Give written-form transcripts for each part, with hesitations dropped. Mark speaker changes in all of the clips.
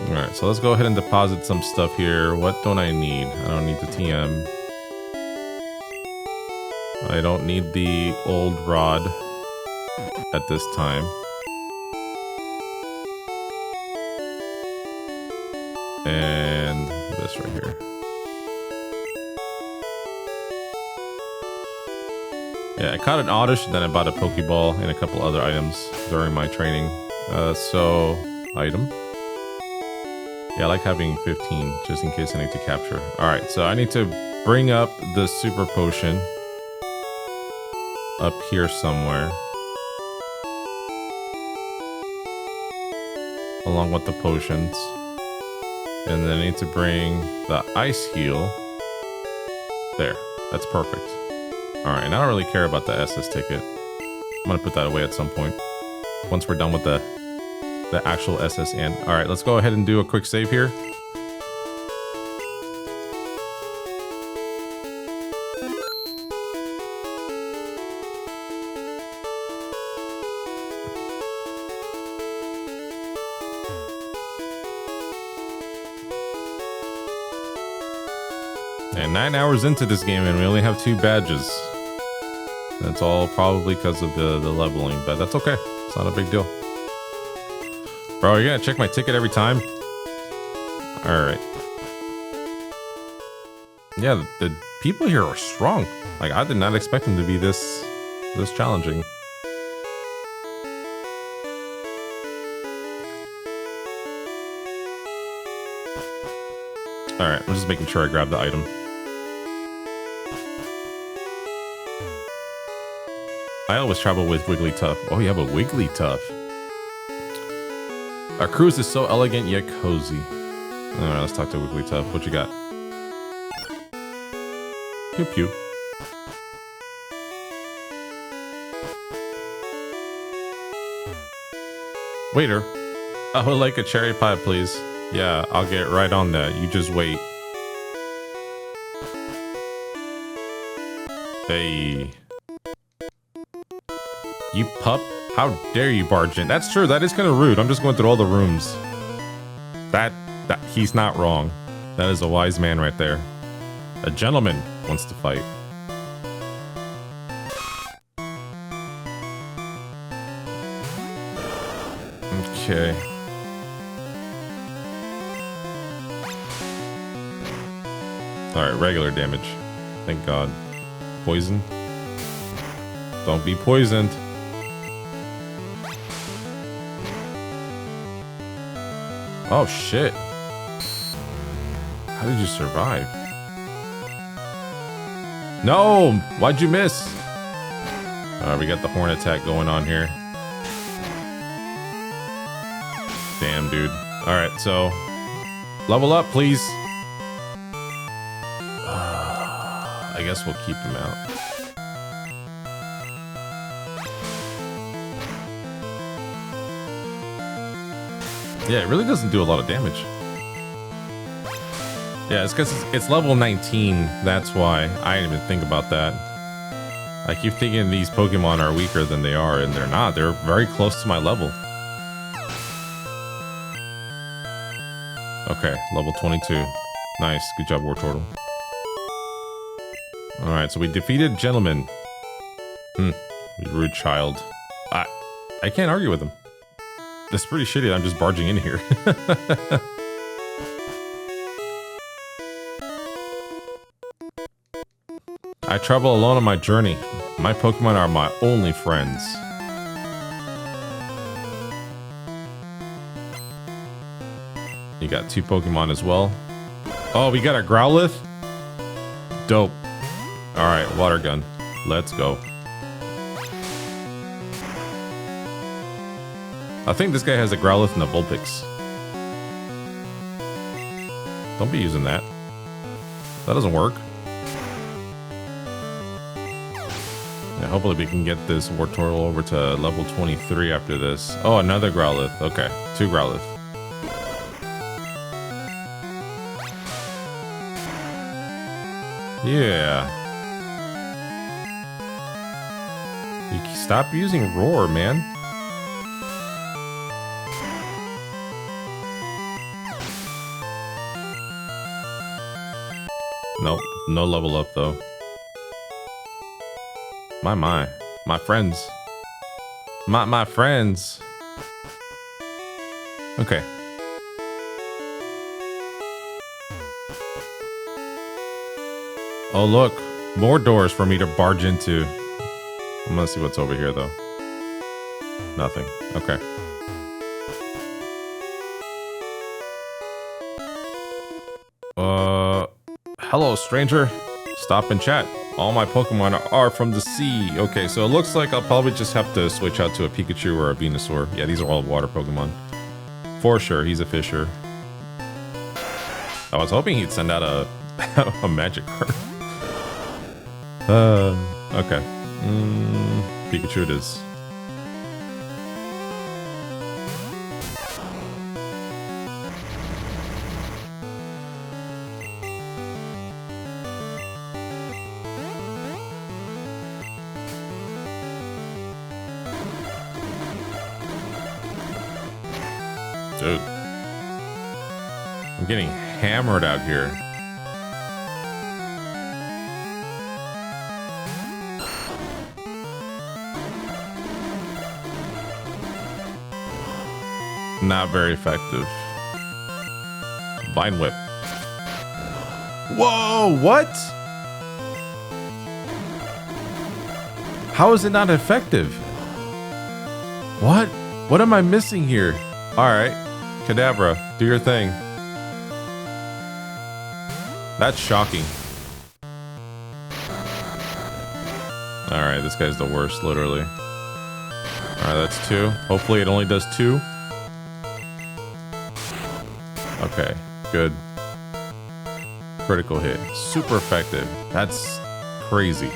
Speaker 1: Alright, so let's go ahead and deposit some stuff here. What don't I need? I don't need the TM. I don't need the old rod at this time. And this right here. Yeah, I caught an Oddish, and then I bought a Pokeball and a couple other items during my training. So, item. Yeah, I like having 15, just in case I need to capture. Alright, so I need to bring up the Super Potion up here somewhere. Along with the potions. And then I need to bring the Ice Heal. There, that's perfect. Alright, and I don't really care about the SS ticket. I'm gonna put that away at some point. Once we're done with the actual SS and. Alright, let's go ahead and do a quick save here. And 9 hours into this game and we only have 2 badges. That's all probably because of the leveling, but that's okay. It's not a big deal. Bro, you're gonna check my ticket every time? Alright. Yeah, the people here are strong. Like, I did not expect them to be this challenging. Alright, I'm just making sure I grab the item. I always travel with Wigglytuff. Oh, you have a Wigglytuff. Our cruise is so elegant yet cozy. Alright, let's talk to Wigglytuff. What you got? Pew pew. Waiter, I would like a cherry pie, please. Yeah, I'll get right on that. You just wait. Hey. You pup? How dare you barge in? That's true, that is kind of rude. I'm just going through all the rooms. That he's not wrong. That is a wise man right there. A gentleman wants to fight. Okay. Alright, regular damage. Thank God. Poison? Don't be poisoned. Oh shit. How did you survive? No! Why'd you miss? Alright, we got the horn attack going on here. Damn, dude. Alright, so level up, please. I guess we'll keep him out. Yeah, it really doesn't do a lot of damage. Yeah, it's because it's level 19. That's why. I didn't even think about that. I keep thinking these Pokemon are weaker than they are, and they're not. They're very close to my level. Okay, level 22. Nice. Good job, Wartortle. Alright, so we defeated Gentleman. You rude child. I can't argue with him. That's pretty shitty that I'm just barging in here. I travel alone on my journey. My Pokemon are my only friends. You got 2 Pokemon as well. Oh, we got a Growlithe? Dope. Alright, water gun. Let's go. I think this guy has a Growlithe and a Vulpix. Don't be using that. That doesn't work. Yeah, hopefully we can get this Wartortle over to level 23 after this. Oh, another Growlithe. Okay, 2 Growlithe. Yeah. You stop using roar, man. Nope, no level up though. My friends. My friends. Okay. Oh look, more doors for me to barge into. I'm gonna see what's over here though. Nothing. Okay. Hello, stranger. Stop and chat. All my Pokemon are from the sea. Okay, so it looks like I'll probably just have to switch out to a Pikachu or a Venusaur. Yeah, these are all water Pokemon. For sure, he's a fisher. I was hoping he'd send out a, a magic card. Okay. Pikachu it is. Dude, I'm getting hammered out here. Not very effective. Vine Whip. Whoa, what? How is it not effective? What? What am I missing here? All right. Kadabra, do your thing. That's shocking. Alright, this guy's the worst, literally. Alright, that's 2. Hopefully it only does 2. Okay, good. Critical hit. Super effective. That's crazy.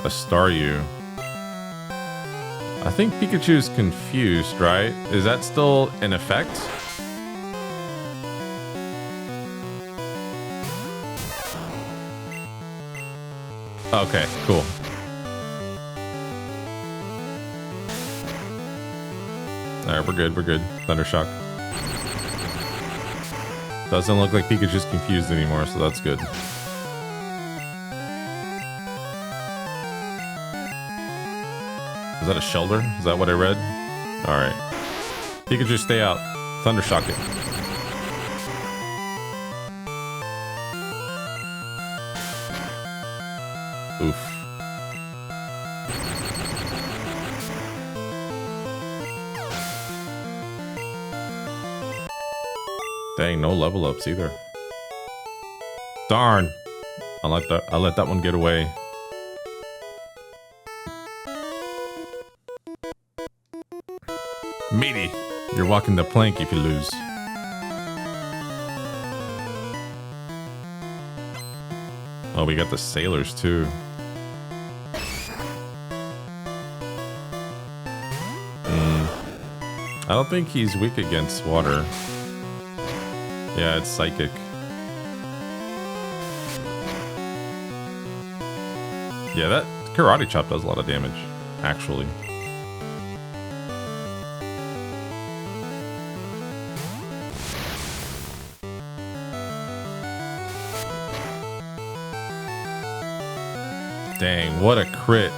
Speaker 1: A Staryu. I think Pikachu's confused, right? Is that still in effect? Okay, cool. Alright, we're good, we're good. Thundershock. Doesn't look like Pikachu's confused anymore, so that's good. Is that a Shelter? Is that what I read? Alright. Pikachu, stay out. Thundershock it. Oof. Dang, no level ups either. Darn. I let that one get away. Matey, you're walking the plank if you lose. Oh, we got the sailors too. I don't think he's weak against water. Yeah, it's psychic. Yeah, that Karate Chop does a lot of damage, actually. Dang, what a crit.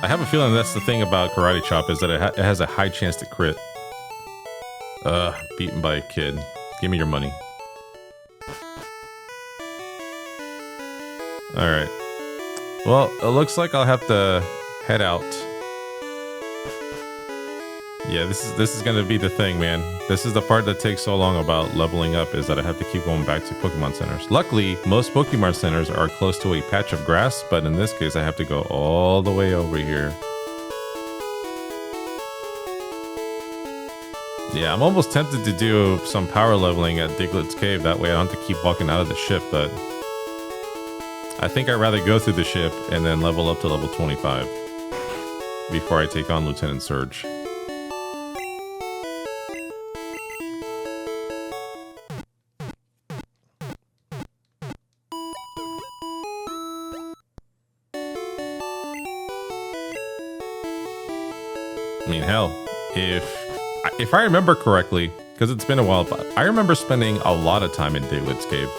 Speaker 1: I have a feeling that's the thing about Karate Chop, is that it has a high chance to crit. Beaten by a kid. Give me your money. Alright. Well, it looks like I'll have to head out. Yeah, this is gonna be the thing, man. This is the part that takes so long about leveling up, is that I have to keep going back to Pokemon centers. Luckily, most Pokemon centers are close to a patch of grass, but in this case, I have to go all the way over here. Yeah, I'm almost tempted to do some power leveling at Diglett's Cave. That way I don't have to keep walking out of the ship, but I think I'd rather go through the ship and then level up to level 25 before I take on Lieutenant Surge. I mean, hell, if I remember correctly, because it's been a while, but I remember spending a lot of time in David's Cave.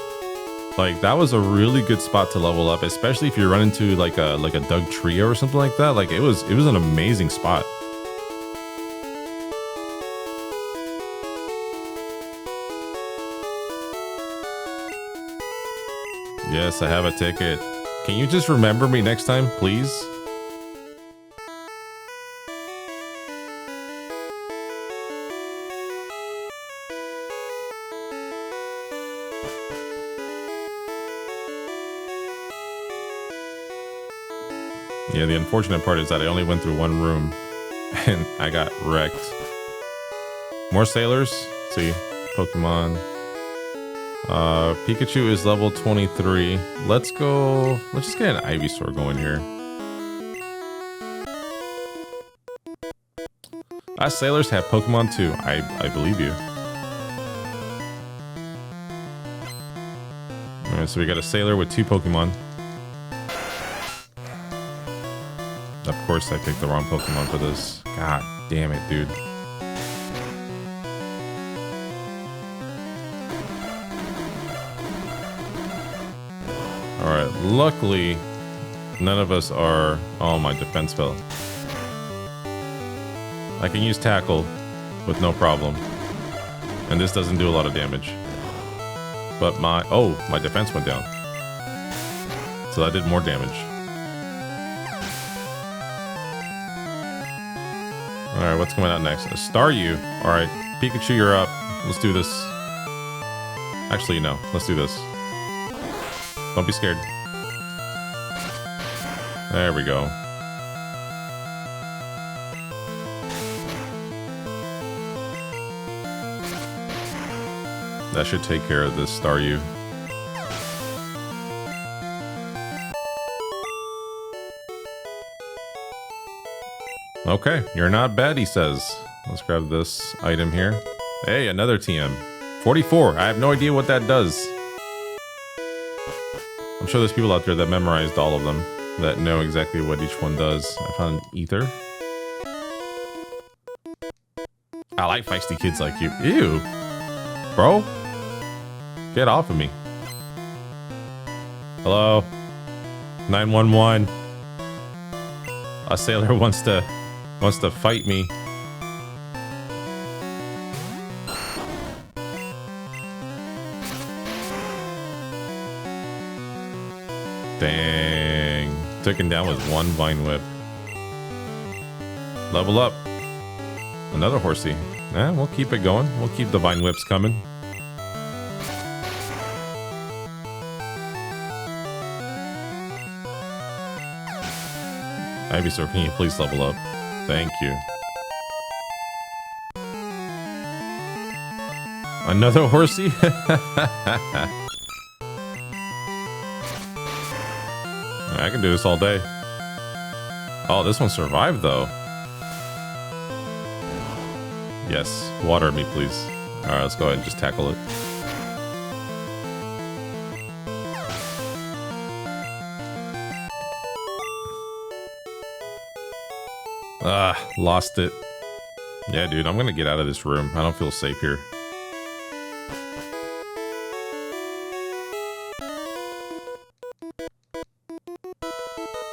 Speaker 1: Like, that was a really good spot to level up, especially if you run into like a dug trio or something like that. Like, it was an amazing spot. Yes, I have a ticket. Can you just remember me next time, please? Yeah, the unfortunate part is that I only went through one room and I got wrecked. More sailors. Let's see, Pokemon. Pikachu is level 23. Let's just get an Ivysaur going here. Us sailors have Pokemon too. I believe you. Alright, so we got a sailor with 2 Pokemon. Of course I picked the wrong Pokemon for this. God damn it, dude. Alright, luckily, none of us are... Oh, my defense fell. I can use Tackle with no problem. And this doesn't do a lot of damage. But my... Oh, my defense went down. So that did more damage. Alright, what's coming out next? A Staryu. Alright, Pikachu, you're up. Let's do this. Actually, no. Let's do this. Don't be scared. There we go. That should take care of this Staryu. Okay, you're not bad, he says. Let's grab this item here. Hey, another TM. 44. I have no idea what that does. I'm sure there's people out there that memorized all of them, that know exactly what each one does. I found Ether. I like feisty kids like you. Ew. Bro. Get off of me. Hello? 911. A sailor wants to fight me. Dang. Took him down with one Vine Whip. Level up. Another horsey. Eh, we'll keep it going. We'll keep the Vine Whips coming. Ivysaur, can you please level up? Thank you. Another horsey? I can do this all day. Oh, this one survived though. Yes, water me please. Alright, let's go ahead and just tackle it. Ah, lost it. Yeah, dude, I'm gonna get out of this room. I don't feel safe here.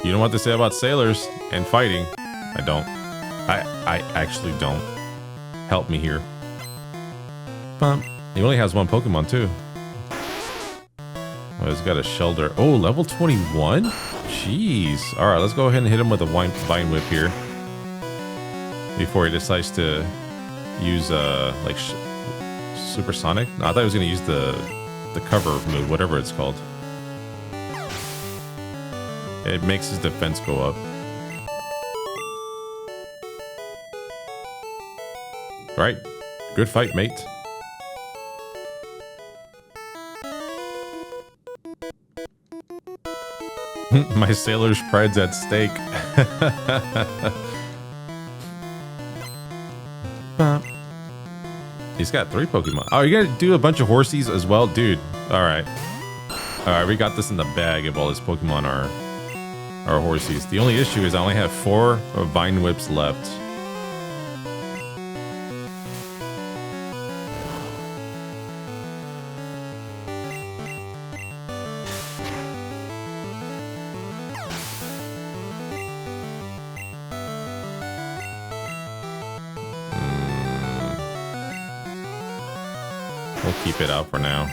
Speaker 1: You know what to say about sailors and fighting? I don't. I actually don't. Help me here. He only has one Pokemon too. Oh, he's got a Shelter. Oh, level 21? Jeez. Alright, let's go ahead and hit him with a Vine Whip here. Before he decides to use like Supersonic. No, I thought he was gonna use the cover move, whatever it's called. It makes his defense go up. Right. Good fight, mate. My sailor's pride's at stake. He's got 3 Pokemon. Oh, you're gonna do a bunch of horsies as well? Dude. Alright. Alright, we got this in the bag if all his Pokemon are horsies. The only issue is I only have 4 Vine Whips left. We'll keep it out for now.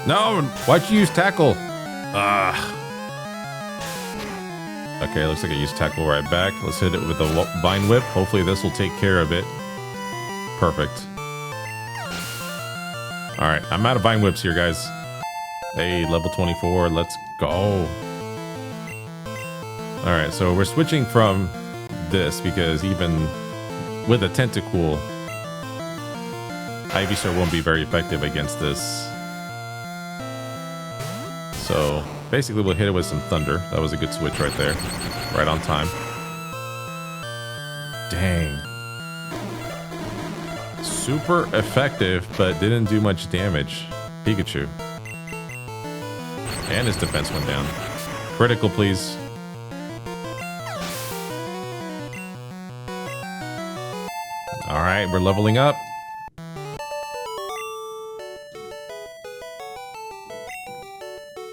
Speaker 1: No, why'd you use tackle? Ah. Okay, looks like I used tackle right back. Let's hit it with a vine whip. Hopefully this will take care of it. Perfect. All right, I'm out of vine whips here, guys. Hey, level 24, let's go. All right, so we're switching from this because even with a Tentacool, Ivysaur won't be very effective against this. So basically we'll hit it with some thunder. That was a good switch right there. Right on time. Dang. Super effective, but didn't do much damage. Pikachu. And his defense went down. Critical, please. All right, we're leveling up.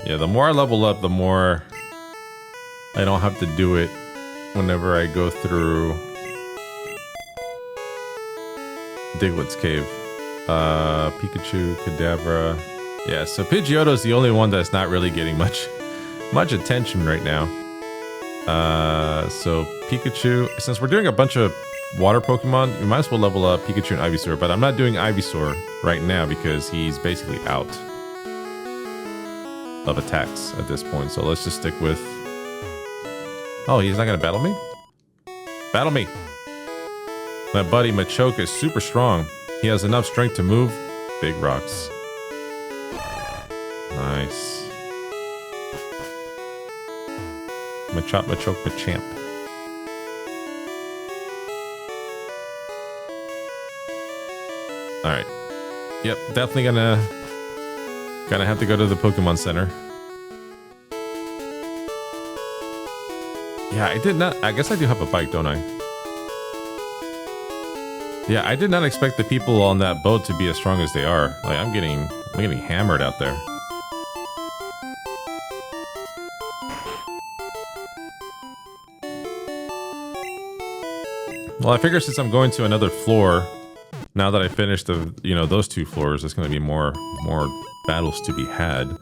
Speaker 1: Yeah, the more I level up, the more I don't have to do it whenever I go through Diglett's cave. Pikachu, Kadabra. Yeah, so Pidgeotto's the only one that's not really getting much attention right now. So Pikachu, since we're doing a bunch of water Pokemon, we might as well level up Pikachu and Ivysaur, but I'm not doing Ivysaur right now because he's basically out of attacks at this point. So let's just stick with... Oh, he's not gonna battle me? Battle me! My buddy Machoke is super strong. He has enough strength to move big rocks. Nice. Machop, Machoke, Machamp. Alright. Yep, definitely gonna have to go to the Pokemon Center. Yeah, I did not... I guess I do have a bike, don't I? Yeah, I did not expect the people on that boat to be as strong as they are. Like, I'm getting hammered out there. Well, I figure since I'm going to another floor, now that I finished the, those two floors, there's going to be more battles to be had.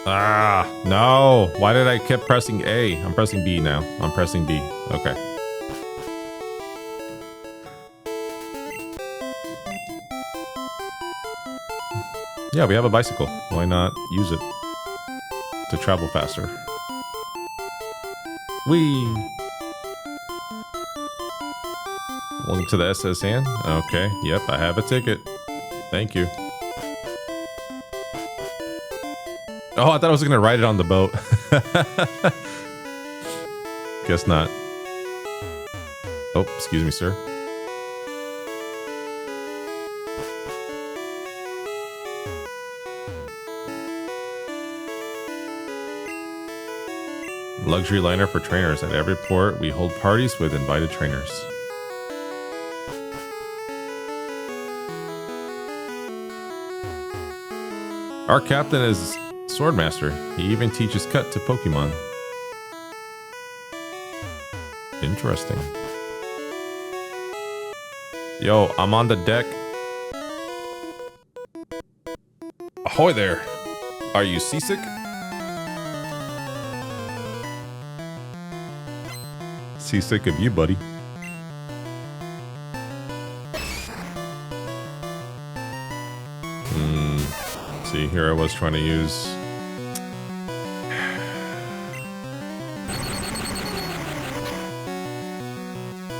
Speaker 1: Ah, no. Why did I keep pressing A? I'm pressing B now. I'm pressing B. Okay. Yeah, we have a bicycle. Why not use it to travel faster? Whee! Welcome to the SS Hand. Okay, yep, I have a ticket. Thank you. Oh, I thought I was gonna ride it on the boat. Guess not. Oh, excuse me, sir. Luxury liner for trainers. At every port, we hold parties with invited trainers. Our captain is Swordmaster. He even teaches cut to Pokemon. Interesting. Yo, I'm on the deck. Ahoy there. Are you seasick? Seasick of you, buddy. See, here I was trying to use...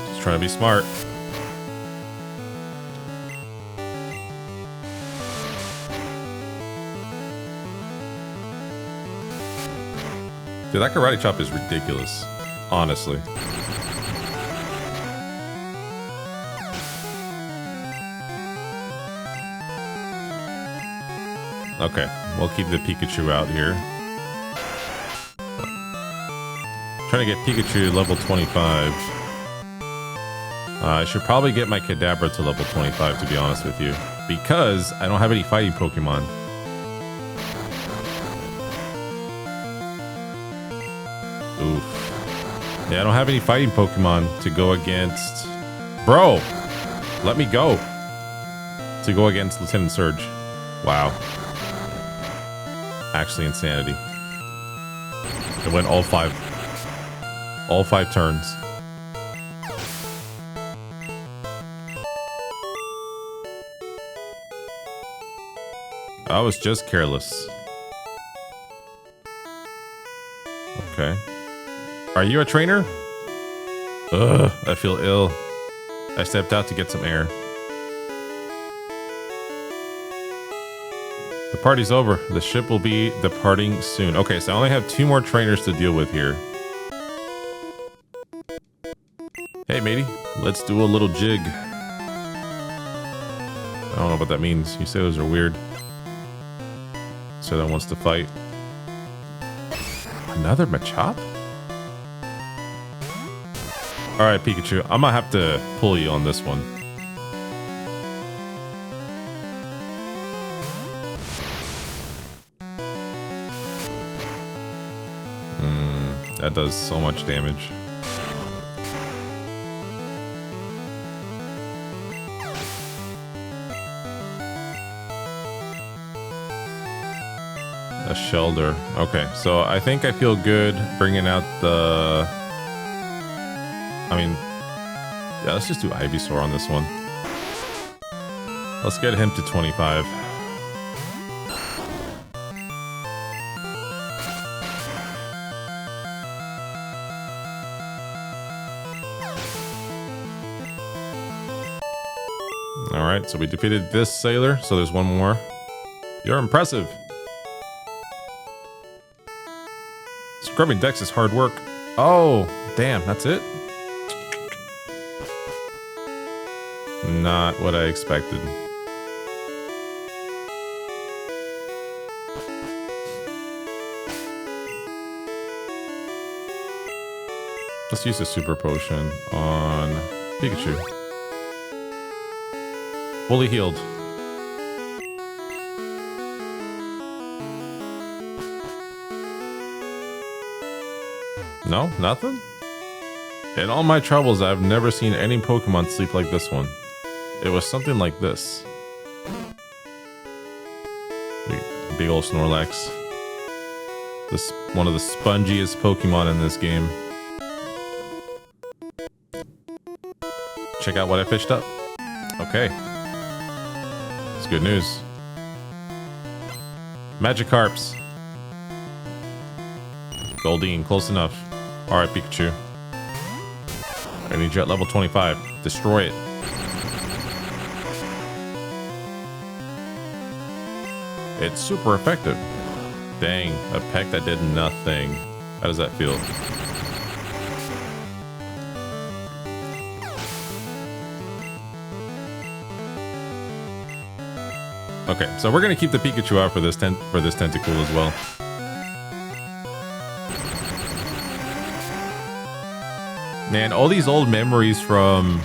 Speaker 1: Just trying to be smart. Dude, that karate chop is ridiculous. Honestly. Okay, we'll keep the Pikachu out here. Trying to get Pikachu level 25. I should probably get my Kadabra to level 25, to be honest with you. Because I don't have any fighting Pokemon. Oof. Yeah, I don't have any fighting Pokemon to go against... Bro! Let me go. To go against Lieutenant Surge. Wow. Actually insanity. It went all five turns. I was just careless. Okay. Are you a trainer? Ugh, I feel ill. I stepped out to get some air. The party's over. The ship will be departing soon. Okay, so I only have 2 more trainers to deal with here. Hey, matey. Let's do a little jig. I don't know what that means. You say those are weird. So that wants to fight. Another Machop? Alright, Pikachu. I'm gonna have to pull you on this one. That does so much damage. A Shelter. Okay, so I think I feel good bringing out the... I mean, yeah, let's just do Ivysaur on this one. Let's get him to 25. Alright, so we defeated this sailor, so there's one more. You're impressive. Scrubbing decks is hard work. Oh, damn, that's it? Not what I expected. Let's use a super potion on Pikachu. Fully healed. No, nothing? In all my travels, I've never seen any Pokemon sleep like this one. It was something like this. Big old Snorlax. This one of the spongiest Pokemon in this game. Check out what I fished up. Okay. It's good news. Magikarps. Goldeen, close enough. Alright, Pikachu. I need you at level 25. Destroy it. It's super effective. Dang, a peck that did nothing. How does that feel? Okay, so we're gonna keep the Pikachu out for this Tentacool as well. Man, all these old memories from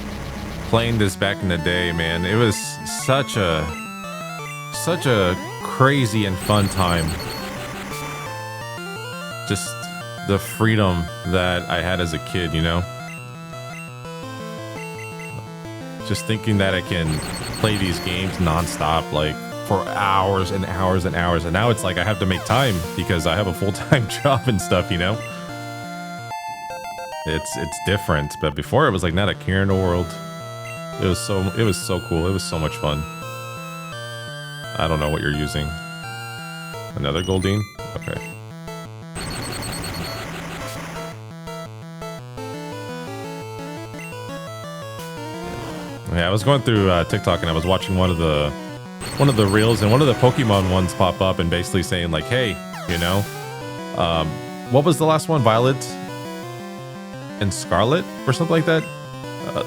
Speaker 1: playing this back in the day, man. It was such a crazy and fun time. Just the freedom that I had as a kid, you know? Just thinking that I can play these games nonstop, like for hours and hours and hours. And now it's like I have to make time because I have a full-time job and stuff, you know? It's different, but before it was like not a care in the world. It was so cool. It was so much fun. I don't know what you're using. Another Goldeen? Okay. Yeah, I was going through TikTok and I was watching one of the reels, and one of the Pokemon ones pop up and basically saying like, hey, you know, what was the last one? Violet and Scarlet or something like that.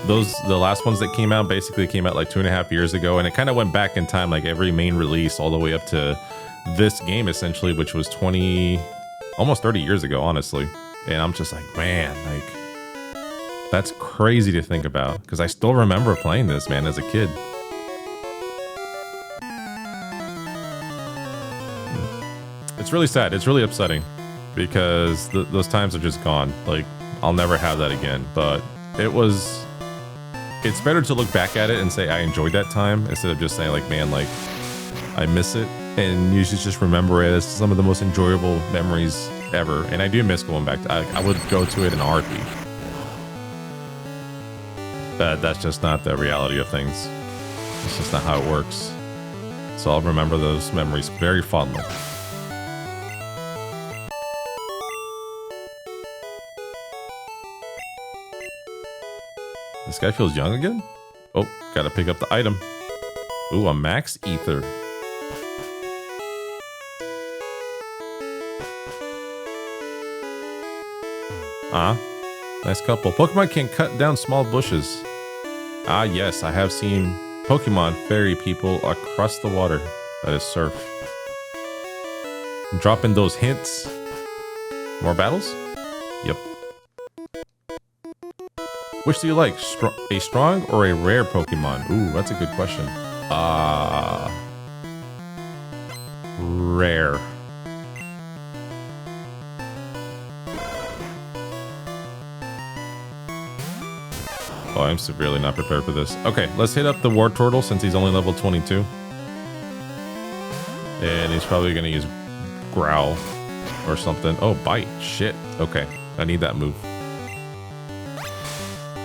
Speaker 1: The last ones that came out basically came out like 2.5 years ago, and it kind of went back in time, like every main release all the way up to this game essentially, which was almost 30 years ago, honestly. And I'm just like, man, like that's crazy to think about, because I still remember playing this, man, as a kid. It's really sad. It's really upsetting because those times are just gone. Like, I'll never have that again. But it was it's better to look back at it and say I enjoyed that time instead of just saying like, man, like I miss it. And you should just remember it as some of the most enjoyable memories ever. And I do miss going back to, I would go to it in a heartbeat. That's just not the reality of things. It's just not how it works. So I'll remember those memories very fondly. This guy feels young again? Oh, gotta pick up the item. Ooh, a max ether. Nice couple. Pokemon can cut down small bushes. Ah, yes, I have seen Pokemon ferry people across the water. That is surf. I'm dropping those hints. More battles? Yep. Which do you like? A strong or a rare Pokemon? Ooh, that's a good question. Rare. Oh, I'm severely not prepared for this. Okay, let's hit up the Wartortle since he's only level 22. And he's probably going to use Growl or something. Oh, Bite. Shit. Okay, I need that move.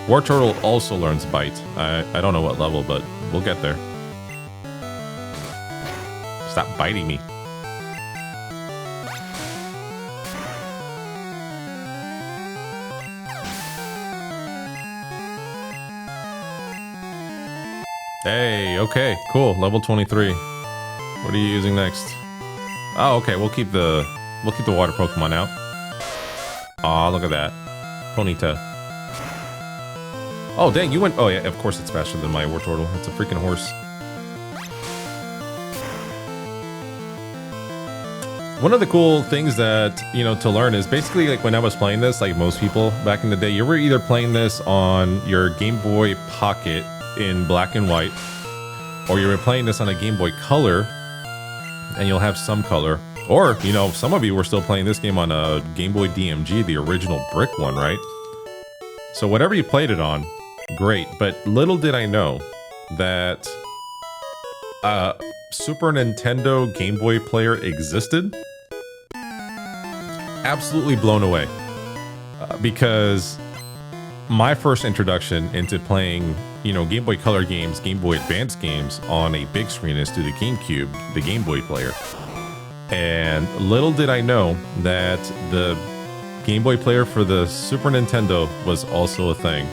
Speaker 1: Wartortle also learns Bite. I don't know what level, but we'll get there. Stop biting me. Hey, okay, cool. Level 23. What are you using next? Oh, okay, we'll keep the water Pokemon out. Aw, look at that. Ponyta. Oh, dang, you went... Oh, yeah, of course it's faster than my Wartortle. It's a freaking horse. One of the cool things that, you know, to learn is basically like when I was playing this, like most people back in the day, you were either playing this on your Game Boy Pocket in black and white, or you were playing this on a Game Boy Color, and you'll have some color. Or, you know, some of you were still playing this game on a Game Boy DMG, the original brick one, right? So whatever you played it on, great. But little did I know that Super Nintendo Game Boy player existed. Absolutely blown away. Because my first introduction into playing, you know, Game Boy Color games, Game Boy Advance games on a big screen is through the GameCube, the Game Boy player. And little did I know that the Game Boy player for the Super Nintendo was also a thing.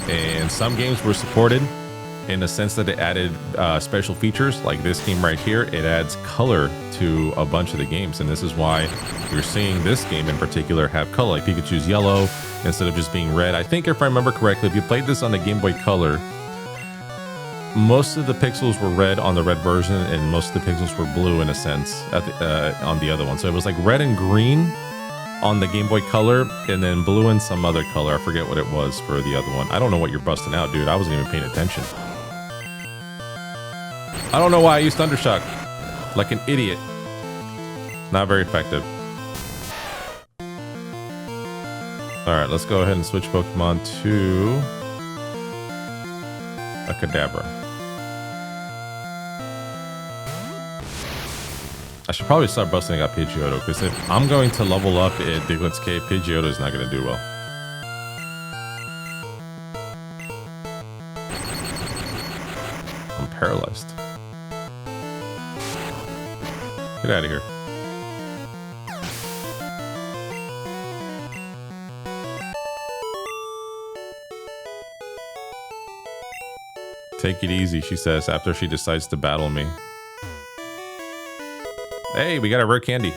Speaker 1: And some games were supported in the sense that it added special features, like this game right here. It adds color to a bunch of the games, and this is why you're seeing this game in particular have color, like Pikachu's Yellow instead of just being red. I think if I remember correctly, if you played this on the Game Boy Color, most of the pixels were red on the red version, and most of the pixels were blue in a sense at the, on the other one. So it was like red and green on the Game Boy Color, and then blue and some other color. I forget what it was for the other one. I don't know what you're busting out, dude. I wasn't even paying attention. I don't know why I used Thundershock. Like an idiot. Not very effective. Alright, let's go ahead and switch Pokemon to a Kadabra. I should probably start busting out Pidgeotto, because if I'm going to level up at Diglett's Cave, Pidgeotto is not going to do well. I'm paralyzed. Get out of here. Take it easy, she says, after she decides to battle me. Hey, we got a rare candy.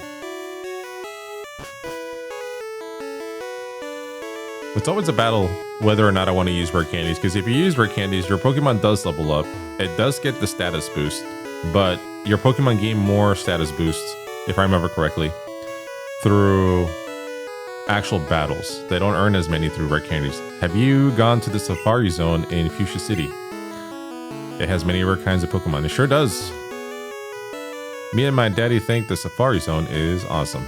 Speaker 1: It's always a battle whether or not I want to use rare candies, because if you use rare candies, your Pokemon does level up. It does get the status boost, but your Pokemon gain more status boosts, if I remember correctly, through actual battles. They don't earn as many through rare candies. Have you gone to the Safari Zone in Fuchsia City? It has many rare kinds of Pokemon. It sure does. Me and my daddy think the Safari Zone is awesome.